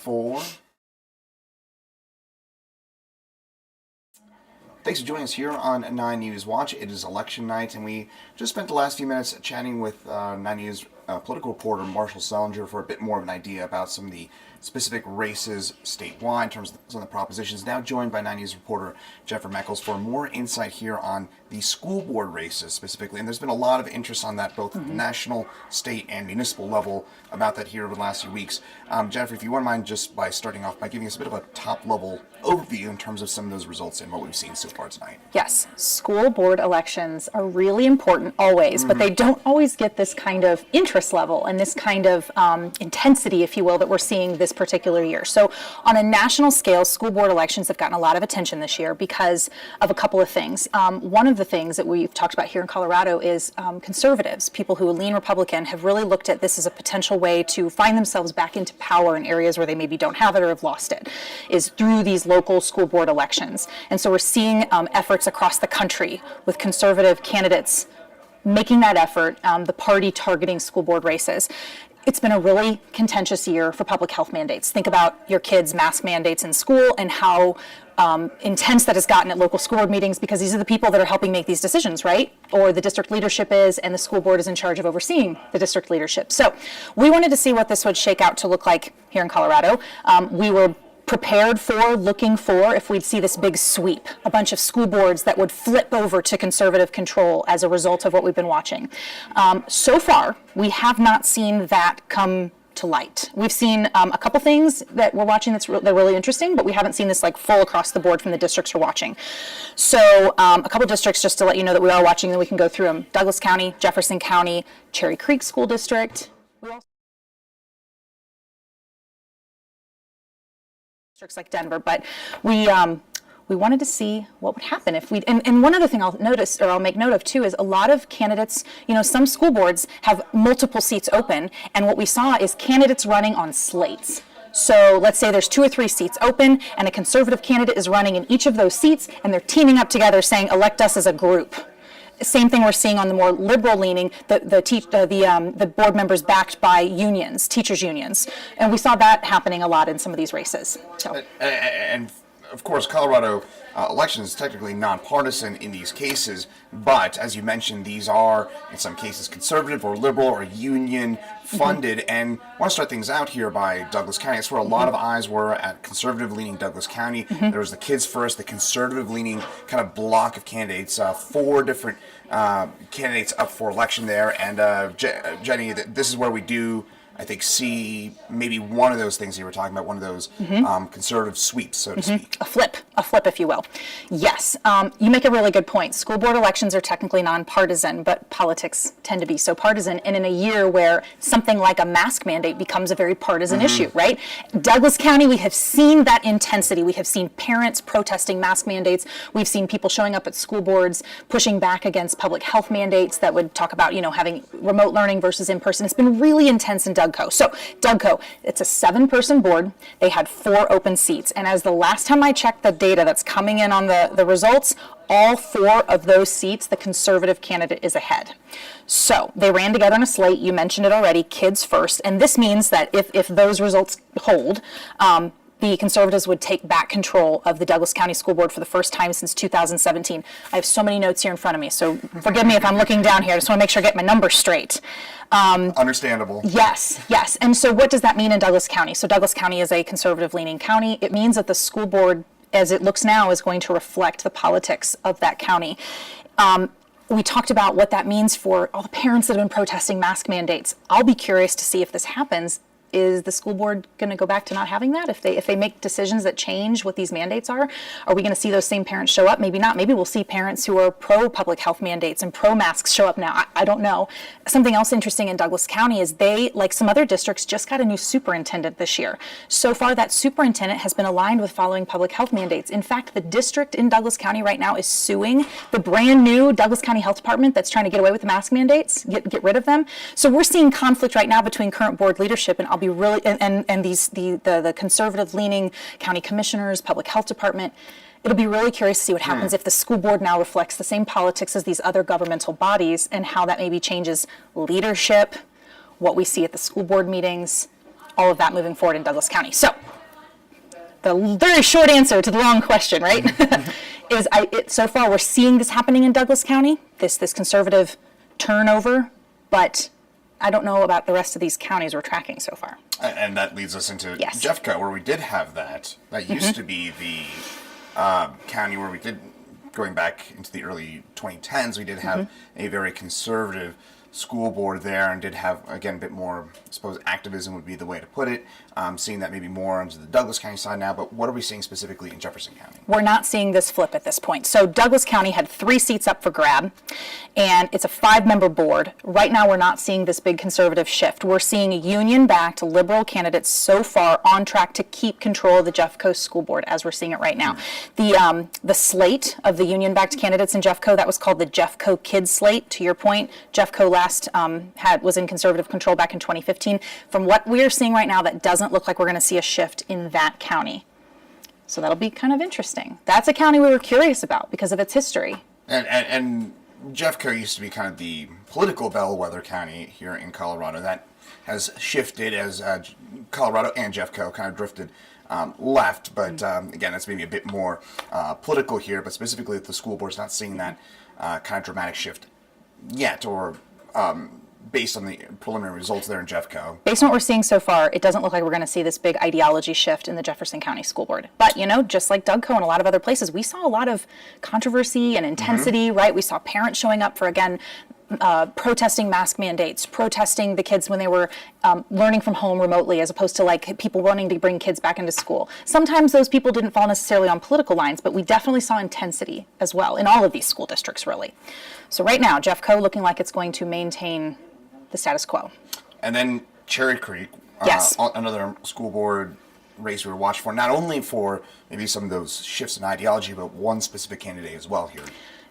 4. Thanks for joining us here on 9 News Watch. It is election night, and we just spent the last few minutes chatting with 9 News political reporter Marshall Selinger for a bit more of an idea about some of the specific races statewide in terms of some of the propositions. Now joined by 9 News reporter Jeffrey Meckles for more insight here on the school board races specifically. And there's been a lot of interest on that, both at the national, state, and municipal level about that here over the last few weeks. Jeffrey, if you wouldn't mind just by starting off by giving us a bit of a top-level overview in terms of some of those results and what we've seen so far tonight. Yes, school board elections are really important always, but they don't always get this kind of interest level and this kind of intensity, if you will, that we're seeing this particular year. So on a national scale, school board elections have gotten a lot of attention this year because of a couple of things. One of the things that we've talked about here in Colorado is conservatives, people who lean Republican, have really looked at this as a potential way to find themselves back into power in areas where they maybe don't have it or have lost it, is through these local school board elections. And so we're seeing efforts across the country with conservative candidates making that effort, the party targeting school board races. It's been a really contentious year for public health mandates. Think about your kids' mask mandates in school and how intense that has gotten at local school board meetings, because these are the people that are helping make these decisions, right? Or the district leadership is, and the school board is in charge of overseeing the district leadership. So we wanted to see what this would shake out to look like here in Colorado. We were prepared for, looking for, if we'd see this big sweep, a bunch of school boards that would flip over to conservative control as a result of what we've been watching. So far, we have not seen that come to light. We've seen a couple things that we're watching that are really interesting, but we haven't seen this like full across the board from the districts we're watching. So a couple districts, just to let you know that we are watching, and we can go through them. Douglas County, Jefferson County, Cherry Creek School District. We also districts like Denver, but we wanted to see what would happen if we, and one other thing I'll notice, or I'll make note of too, is a lot of candidates, some school boards have multiple seats open, and what we saw is candidates running on slates. So let's say there's 2 or 3 seats open, and a conservative candidate is running in each of those seats, and they're teaming up together saying, elect us as a group. Same thing we're seeing on the more liberal leaning, the board members backed by unions, teachers unions. And we saw that happening a lot in some of these races. So. And of course, Colorado elections is technically nonpartisan in these cases, but as you mentioned, these are in some cases conservative or liberal or union funded. And I want to start things out here by Douglas County. That's where a lot of eyes were at conservative leaning Douglas County. There was the Kids First, the conservative leaning kind of block of candidates, 4 different candidates up for election there. And Jenny, this is where we do, I think, see maybe one of those things you were talking about, one of those conservative sweeps, so to speak. A flip, if you will. Yes, you make a really good point. School board elections are technically nonpartisan, but politics tend to be so partisan. And in a year where something like a mask mandate becomes a very partisan issue, right? Douglas County, we have seen that intensity. We have seen parents protesting mask mandates. We've seen people showing up at school boards pushing back against public health mandates that would talk about, having remote learning versus in person. It's been really intense in Dougco. So Dougco, it's a 7-person board. They had 4 open seats. And as the last time I checked the data that's coming in on the results, all 4 of those seats, the conservative candidate is ahead. So they ran together on a slate. You mentioned it already, Kids First. And this means that if those results hold, the conservatives would take back control of the Douglas County School Board for the first time since 2017. I have so many notes here in front of me, so forgive me if I'm looking down here. I just want to make sure I get my numbers straight. Understandable. Yes. And so what does that mean in Douglas County? So Douglas County is a conservative-leaning county. It means that the school board, as it looks now, is going to reflect the politics of that county. We talked about what that means for all the parents that have been protesting mask mandates. I'll be curious to see if this happens. Is the school board going to go back to not having that? If they make decisions that change what these mandates are we going to see those same parents show up? Maybe not. Maybe we'll see parents who are pro-public health mandates and pro-masks show up now. I don't know. Something else interesting in Douglas County is they, like some other districts, just got a new superintendent this year. So far, that superintendent has been aligned with following public health mandates. In fact, the district in Douglas County right now is suing the brand new Douglas County Health Department that's trying to get away with the mask mandates, get rid of them. So we're seeing conflict right now between current board leadership, and I'll be really, and the conservative leaning county commissioners, public health department. It'll be really curious to see what happens if the school board now reflects the same politics as these other governmental bodies, and how that maybe changes leadership, what we see at the school board meetings, all of that moving forward in Douglas County. So the very short answer to the long question, right? So far we're seeing this happening in Douglas County, this conservative turnover, but I don't know about the rest of these counties we're tracking so far. And that leads us into Yes. Jeffco, where we did have that. That used to be the county where we did, going back into the early 2010s, we did have a very conservative school board there and did have, again, a bit more, I suppose, activism would be the way to put it. Seeing that maybe more onto the Douglas County side now, but what are we seeing specifically in Jefferson County? We're not seeing this flip at this point. So Douglas County had 3 seats up for grab, and it's a 5-member board. Right now, we're not seeing this big conservative shift. We're seeing union-backed liberal candidates so far on track to keep control of the Jeffco School Board as we're seeing it right now. The slate of the union-backed candidates in Jeffco, that was called the Jeffco Kids Slate. To your point, Jeffco last was in conservative control back in 2015. From what we're seeing right now, that doesn't look like we're going to see a shift in that county. So that'll be kind of interesting. That's a county we were curious about because of its history. And Jeffco used to be kind of the political bellwether county here in Colorado. That has shifted as Colorado and Jeffco kind of drifted left. But again, that's maybe a bit more political here. But specifically, the school board's not seeing that kind of dramatic shift yet, or based on the preliminary results there in Jeffco. Based on what we're seeing so far, it doesn't look like we're going to see this big ideology shift in the Jefferson County School Board. But, you know, just like Dougco and a lot of other places, we saw a lot of controversy and intensity, right? We saw parents showing up for, again, protesting mask mandates, protesting the kids when they were learning from home remotely, as opposed to like people wanting to bring kids back into school. Sometimes those people didn't fall necessarily on political lines, but we definitely saw intensity as well in all of these school districts, really. So right now, Jeffco looking like it's going to maintain the status quo. And then Cherry Creek, Yes. Another school board race we were watching for, not only for maybe some of those shifts in ideology, but one specific candidate as well here.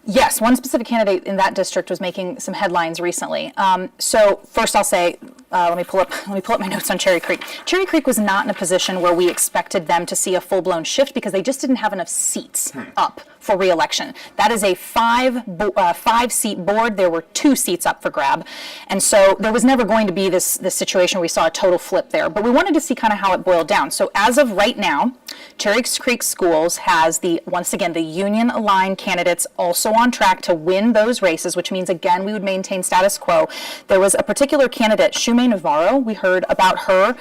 Yes, one specific candidate in that district was making some headlines recently. So first I'll say, let me pull up my notes on Cherry Creek. Cherry Creek was not in a position where we expected them to see a full-blown shift because they just didn't have enough seats up for re-election. That is a 5-seat board. There were 2 seats up for grab. And so there was never going to be this situation where we saw a total flip there. But we wanted to see kind of how it boiled down. So as of right now, Cherry Creek Schools has once again, the union-aligned candidates also on track to win those races, which means, again, we would maintain status quo. There was a particular candidate, Shume Navarro. We heard about her.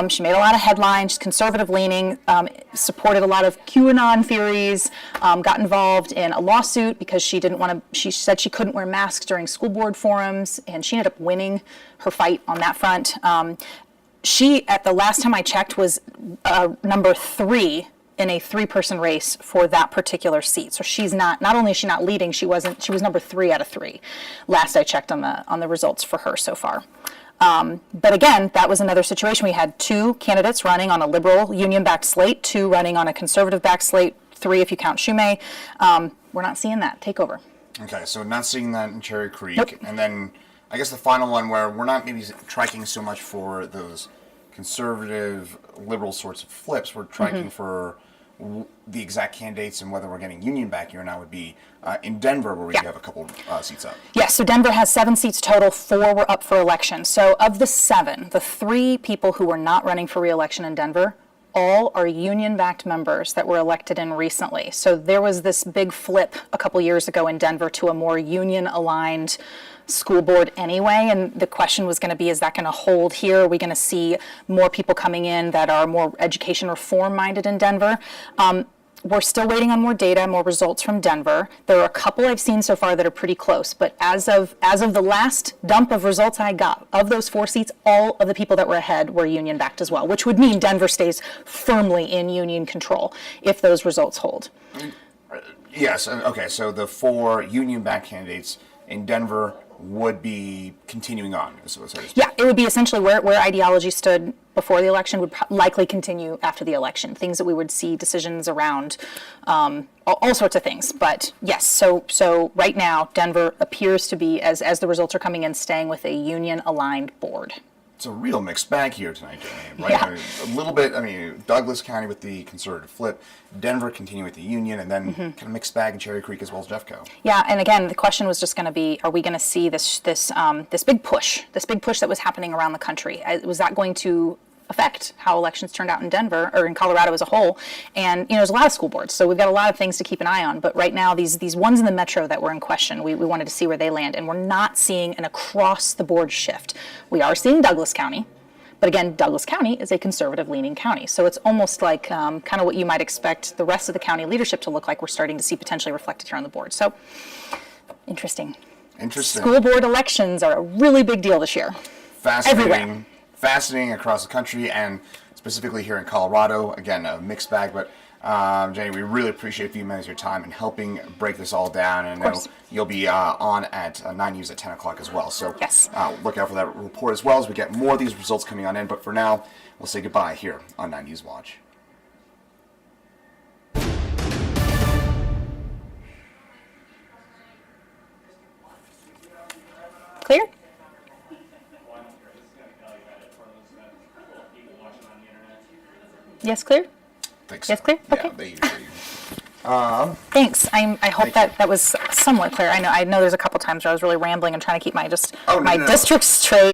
She made a lot of headlines, conservative-leaning, supported a lot of QAnon theories, got involved in a lawsuit because she said she couldn't wear masks during school board forums, and she ended up winning her fight on that front. She, at the last time I checked, was number 3 in a 3-person race for that particular seat. So she's not only is she not leading, she was number 3 out of 3. Last I checked on the results for her so far. But again, that was another situation. We had 2 candidates running on a liberal union-backed slate, 2 running on a conservative-backed slate, 3 if you count Shume. We're not seeing that takeover. Okay, so not seeing that in Cherry Creek. Nope. And then I guess the final one where we're not maybe tracking so much for those conservative, liberal sorts of flips. We're tracking for the exact candidates and whether we're getting union back here now would be in Denver, where we do have a couple seats up. Yes, so Denver has 7 seats total, 4 were up for election. So of the 7, the 3 people who were not running for re-election in Denver, all are union-backed members that were elected in recently. So there was this big flip a couple years ago in Denver to a more union-aligned school board anyway, and the question was going to be, is that going to hold here? Are we going to see more people coming in that are more education reform-minded in Denver? We're still waiting on more data, more results from Denver. There are a couple I've seen so far that are pretty close, but as of the last dump of results I got, of those 4 seats, all of the people that were ahead were union-backed as well, which would mean Denver stays firmly in union control if those results hold. Yes, okay, so the 4 union-backed candidates in Denver would be continuing on. Yeah, it would be essentially where ideology stood before the election would likely continue after the election. Things that we would see decisions around, all sorts of things. But yes, so right now Denver appears to be, as the results are coming in, staying with a union-aligned board. It's a real mixed bag here tonight, Jamie, right? Yeah. I mean, a little bit, Douglas County with the conservative flip, Denver continuing with the union, and then kind of mixed bag in Cherry Creek as well as Jeffco. Yeah, and again, the question was just going to be, are we going to see this big push that was happening around the country? Was that going to affect how elections turned out in Denver or in Colorado as a whole. And there's a lot of school boards, so we've got a lot of things to keep an eye on. But right now, these ones in the metro that were in question, we wanted to see where they land, and we're not seeing an across the board shift. We are seeing Douglas County. But again, Douglas County is a conservative-leaning county, so it's almost like kind of what you might expect the rest of the county leadership to look like. We're starting to see potentially reflected here on the board. So, interesting. School board elections are a really big deal this year. Fascinating. Everywhere. Fascinating across the country, and specifically here in Colorado. Again, a mixed bag, but Jenny, we really appreciate a few minutes of your time and helping break this all down. And I know you'll be on at 9 News at 10 o'clock as well. So yes. Look out for that report as well as we get more of these results coming on in. But for now, we'll say goodbye here on 9 News Watch. Clear? Yes, clear? Yes, clear? Okay. Yeah, they usually. Thanks. I hope that was somewhat clear. I know there's a couple times where I was really rambling and trying to keep my district straight.